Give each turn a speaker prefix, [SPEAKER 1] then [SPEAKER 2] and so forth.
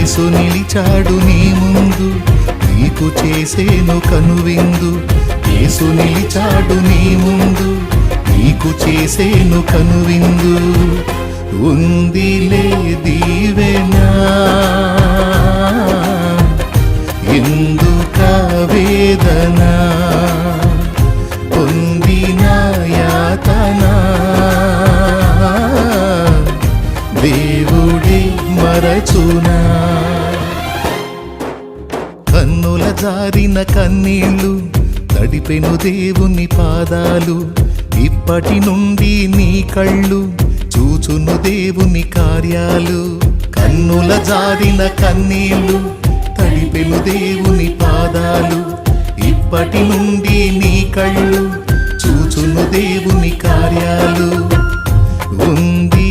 [SPEAKER 1] యేసు నిలిచాడు నీ ముందు, నీకు చేసేను కనువిందు. యేసు నిలిచాడు నీ ముందు, నీకు చేసేను కనువిందు. ఉందిలే దీవెనా, ఎందుక వేదన, పొందిన యాతన దేవుడే మరచునా. కన్నుల జారిన కన్నీళ్ళు తడిపెను దేవుని పాదాలు, ఇప్పటి నుండి నీ కళ్ళు చూచును దేవుని కార్యాలు. కన్నుల జారిన కన్నీళ్ళు తడిపెను దేవుని పాదాలు, ఇప్పటి నుండి నీ కళ్ళు చూచును దేవుని కార్యాలు. ఉంది